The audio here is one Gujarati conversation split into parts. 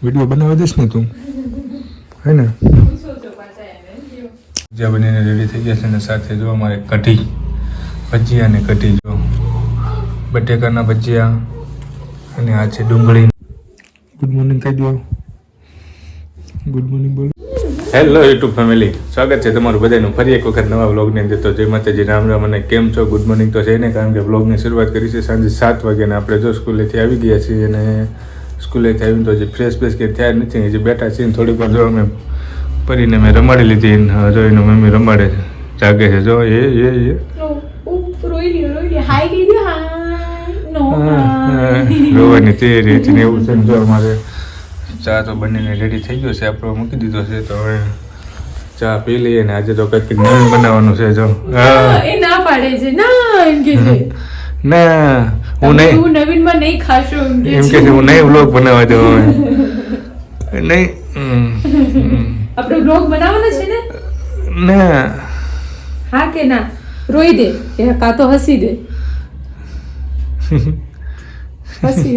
વિડીયો બનાવવા દઈશ ને તું, હે ને? ભજીયા બનીને રેડી થઈ ગયા છે ને સાથે જો અમારે કઢી, ભજીયા ને કઢી, જો બટેકાના ભજીયા અને આ છે ડુંગળી. ગુડ મોર્નિંગ કહી દો. ગુડ મોર્નિંગ બોલો. હેલો યુટ્યુબ ફેમિલી, સ્વાગત છે તમારું બધાનું ફરી એક વખત નવા વ્લોગની અંદર. તો જય માતાજી, રામ રામ અને કેમ છો? ગુડ મોર્નિંગ તો છે ને, કારણ કે વ્લોગની શરૂઆત કરી છે સાંજે 7 વાગ્યાને. આપણે જો સ્કૂલેથી આવી ગયા છીએ અને સ્કૂલેથી આવીને તો હજી ફ્રેશ કે થયા નથી, હજી બેઠા છીએ. થોડીક વાર જો અમે પરીને મેં રમાડી લીધી, જો એનું મમ્મી રમાડે છે, જાગે છે. જો એ રોવાની તૈયારી હતી ને એવું છે ને. જો અમારે ચા તો બનીને રેડી થઈ ગયો છે, આપણો મૂકી દીધો છે. તો હવે ચા પી લઈએ ને આજે તો કંઈક નવીન બનાવવાનું છે. જો એ ના પાડે છે ના, એમ કે છે ના હું નવીન માં નહીં ખાશો એમ કે છે. હું નહીં વ્લોગ બનાવવા દઉં નહીં. આપણે વ્લોગ બનાવવાનો છે ને? ના હા કે ના? રોઈ દે કે કા તો હસી દે. હસી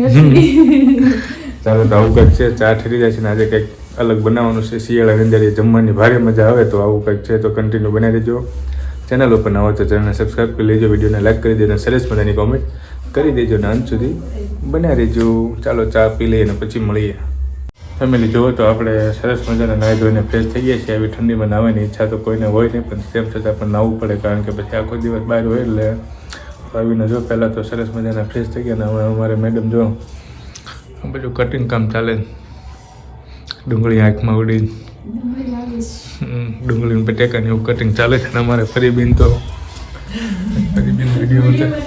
ચાલો તો આવું કંઈક છે. ચા ઠરી જાય છે ને આજે કંઈક અલગ બનાવવાનું છે. શિયાળાની અંદર જમવાની ભારે મજા આવે. તો આવું કંઈક છે તો કન્ટિન્યુ બનાવી દેજો. ચેનલ ઉપર ના હોય તો ચેનલને સબસ્ક્રાઈબ કરી લેજો, વિડીયોને લાઈક કરી દેજો, સરસ મજાની કોમેન્ટ કરી દેજો ને અંત સુધી બનાવી દેજો. ચાલો ચા પી લઈએ અને પછી મળીએ. ફેમિલી જુઓ તો આપણે સરસ મજાના નાહી ધોઈને ફ્રેશ થઈ ગયા છીએ. આવી ઠંડીમાં નાહવાની ઈચ્છા તો કોઈને હોય નહીં, પણ તેમ છતાં પણ નાહવું પડે, કારણ કે પછી આખો દિવસ બહાર હોય. એટલે આવીને જો પહેલાં તો સરસ મજાના ફ્રેશ થઈ ગયા ને હવે અમારે મેડમ જો બધું કટિંગ કામ ચાલે. ડુંગળી આંખમાં ઉડી, ડુંગળીનું બટેકાને એવું કટિંગ ચાલે છે. ને અમારે ફરીબેન તો વિડીયો ઉતારે.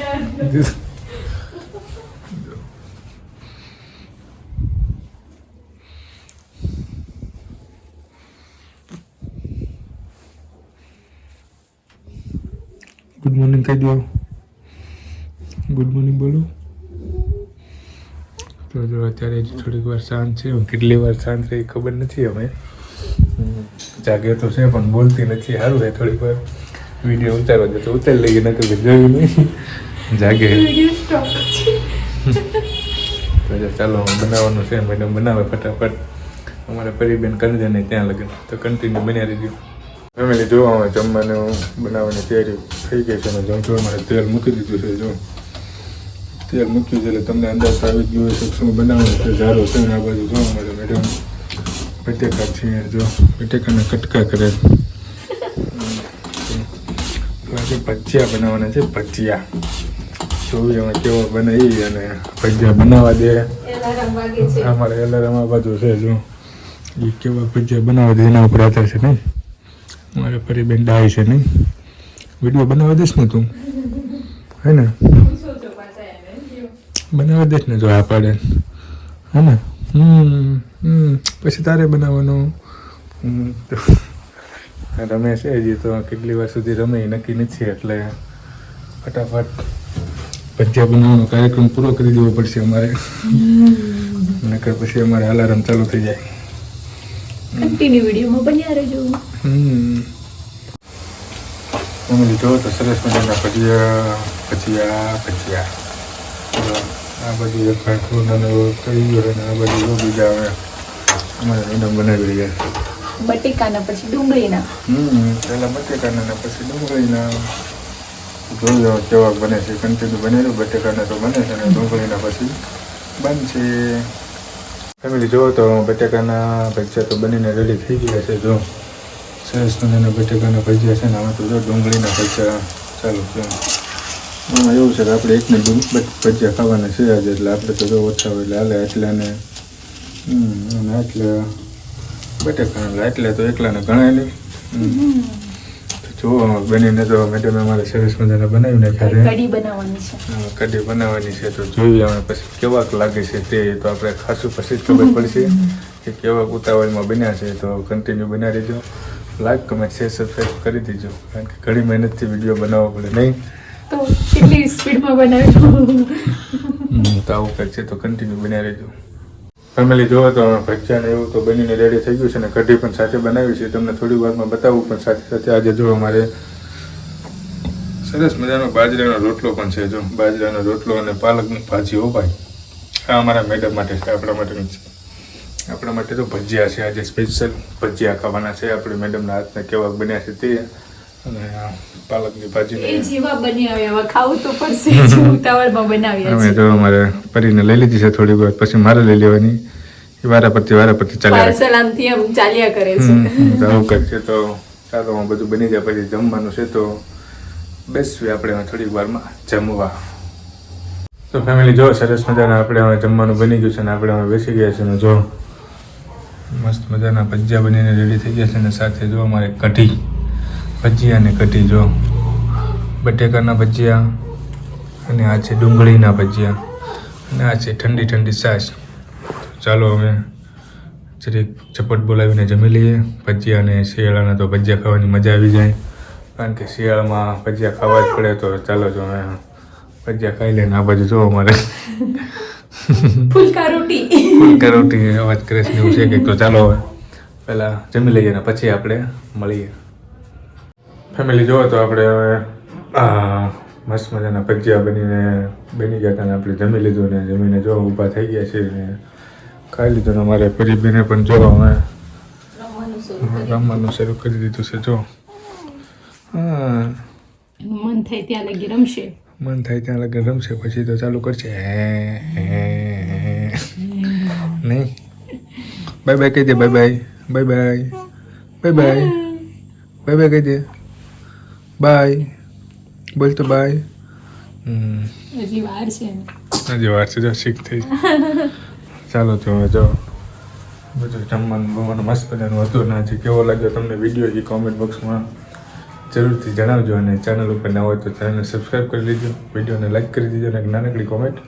ગુડ મોર્નિંગ કહી દો. ગુડ મોર્નિંગ બોલો. તો જો અત્યારે થોડીક વાર શાંત છે. કેટલી વાર શાંત રહી ખબર નથી. અમે જાગે તો છે પણ બોલતી નથી. સારું રહે થોડીક વાર વિડીયો ઉતારવા દે તો ઉતારી લઈએ, નકર જોયું નહીં જાગે. તો ચાલો બનાવવાનું છે. મેડમ બનાવે ફટાફટ. અમારે પરિબેન કરી દે નહીં ત્યાં લગે તો કન્ટિન્યુ બન્યા રહી ગયું. ફેમિલી જોવા જમવાનું બનાવવાની તૈયારી થઈ ગઈ છે. અને જો મારે તેલ મૂકી દીધું છે. જો તેલ મૂક્યું છે એટલે તમને અંદાજ આવી ગયો હોય શું બનાવવાનું છે. ઝારો છે ને આ બાજુ જો અમારે મેડમ બટેકા છે. જો બટેકાના કટકા કરે. આજે ભજીયા બનાવવાના છે. ભજીયા જોવી અમે કેવા બનાવી અને ભજીયા બનાવવા દે. અમારે એલારામ આ બાજુ છે. જો એ કેવા ભજીયા બનાવવા દે એના ઉપર આધાર છે નહીં. મારે ફરી બેન ડાય છે નહીં. વિડીયો બનાવવા દઈશ ને તું, હે ને? બનાવવા દઈશ ને જો આ પાડે, હે ને? પછી તારે બનાવવાનું. રમે છે હજી તો કેટલી વાર સુધી રમે નક્કી નથી. એટલે ફટાફટ ભજીયા બનાવવાનો કાર્યક્રમ પૂરો કરી દેવો પડશે અમારે, નકર પછી અમારે અલાર્મ ચાલુ થઈ જાય. કન્ટિન્યુ વિડીયોમાં બન્યા રહેજો. ફેમિલી જો તો સરસ મજાના ભજીયા ભજીયા ભજીયા. આ બધું એક ખાટલું નાનું થઈ ગયું અને આ બધું બીજા હવે અમારે મેડમ બનાવી રહ્યા. બટેકાના પછી ડુંગળીના. પહેલાં બટેકાના પછી ડુંગળીના. જોઈ કેવા બને છે. કન્ટિન્યુ બનેલું. બટેકાના તો બને છે અને ડુંગળીના પછી બનશે. ફેમિલી જુઓ તો બટેકાના ભજીયા તો બનીને રેડી થઈ ગયા છે. જો સરસ મજાના બટેકાના ભજીયા છે ને આમાં તો જો ડુંગળીના ભજીયા ચાલુ છે. આમાં એવું છે કે આપણે એકને ભજીયા ખાવાના છે આજે, એટલે આપણે તો જો ઓછા હોય એટલે હાલે. એટલે અને એટલે બટેકાના એટલે તો એકલાને ગણાય નહીં. જો બનીને તો મેડમે અમારે સરસ મજાના બનાવી નાખ્યા. કઢી બનાવવાની છે. કઢી બનાવવાની છે. તો જોઈએ અમે પછી કેવાક લાગે છે તે તો આપણે ખાસું પછી જ ખબર પડશે કે કેવાક ઉતાવળમાં બન્યા છે. તો કન્ટિન્યુ બનાવી દેજો. લાઈક કમેન્ટ શેર સબસ્ક્રાઈબ કરી દેજો, કારણ કે ઘણી મહેનતથી વિડીયો બનાવવો પડે નહીં તો કેટલી સ્પીડમાં બનાવ્યું. તો આવું કંઈક છે તો કન્ટિન્યુ બનાવી દેજો. ફેમિલી જોવો તો ભજીયા ને એવું તો બનીને રેડી થઈ ગયું છે ને કઢી પણ સાથે બનાવી છે. તમને થોડી વારમાં બતાવું, પણ સાથે સાથે આજે જો અમારે સરસ મજાનો બાજરાનો રોટલો પણ છે. જો બાજરાનો રોટલો અને પાલકની ભાજી. હો ભાઈ, આ અમારા મેડમ માટે છે, આપણા માટે નથી. આપણા માટે તો ભજીયા છે, આજે સ્પેશિયલ ભજીયા ખાવાના છે. આપણે મેડમના હાથના કેવા બન્યા છે તે, અને પાલકની ભાજી એ જેવા બન્યા હવે ખાવું તો પડશે જ. ઉતાવળમાં બનાવ્યા અમે છે. તો અમારે પરીને લઈ લીધી છે થોડી વાર, પછી મારે લઈ લેવાની. એ વારા પરથી ચાલ્યા પાર્સલ આમથી આમ ચાલ્યા કરે છે. તો આવું કંઈક છે. તો ચાલો બધું બની જાય પછી જમવાનું છે, તો બેસવી આપણે થોડીક વારમાં જમવા. તો ફેમિલી જો સરસ મજાના આપણે હવે જમવાનું બની ગયું છે ને આપણે હવે બેસી ગયા છે ને જો મસ્ત મજાના ભજીયા બનીને રેડી થઈ ગયા છે ને સાથે જો અમારે કઢી, ભજીયા અને કઢી, જો બટેકાના ભજીયા અને આ છે ડુંગળીના ભજીયા અને આ છે ઠંડી ઠંડી છાશ. ચાલો અમે જરીક ચપટ બોલાવીને જમી લઈએ. ભજીયા અને શિયાળાના તો ભજીયા ખાવાની મજા આવી જાય, કારણ કે શિયાળામાં ભજીયા ખાવા જ પડે. તો ચાલો જો અમે ભજીયા ખાઈ લઈને આ બાજુ જો અમારે ફુલકા રોટી અવાજ કરે છે એવું છે કે. તો ચાલો હવે પહેલાં જમી લઈએ ને પછી આપણે મળીએ. ફેમિલી જુઓ તો આપણે હવે મસ્ત મજાના ભજીયા બની ગયા હતા ને આપણે જમી લીધું ને જમીને જો ઊભા થઈ ગયા છે ને ખાઈ લીધું ને અમારે પરીબેને પણ જો અમે રમવાનું શરૂ કરી દીધું છે. જો મન થાય ત્યાં લગી રમશે. મન થાય ત્યાં લગન રમશે, પછી તો ચાલુ કરશે નહીં. બાય બાય કહી દે, bye bye, bye bye, bye bye, bye bye કહી દે, બાય બોલ તો બાય. હજી વાર છે ને. હજી વાર છે, જો શીખ થઈ. ચાલો તો હવે જો બધું જમવાનું મસ્ત બધાનું હતું ને હજી કેવો લાગ્યો તમને વિડીયો એ કોમેન્ટ બોક્સમાં જરૂરથી જણાવજો. અને ચેનલ ઉપર ના હોય તો ચેનલને સબસ્ક્રાઈબ કરી લેજો, વિડીયોને લાઈક કરી દેજો અને એક નાનકડી કોમેન્ટ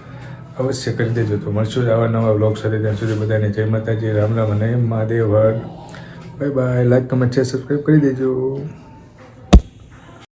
અવશ્ય કરી દેજો. તો મળશું જ આવા નવા બ્લોગ સાથે. ત્યાં સુધી બધાને જય માતાજી, રામ રામ અને Mahadev Har. Bye bye. Like comment share subscribe કરી દેજો.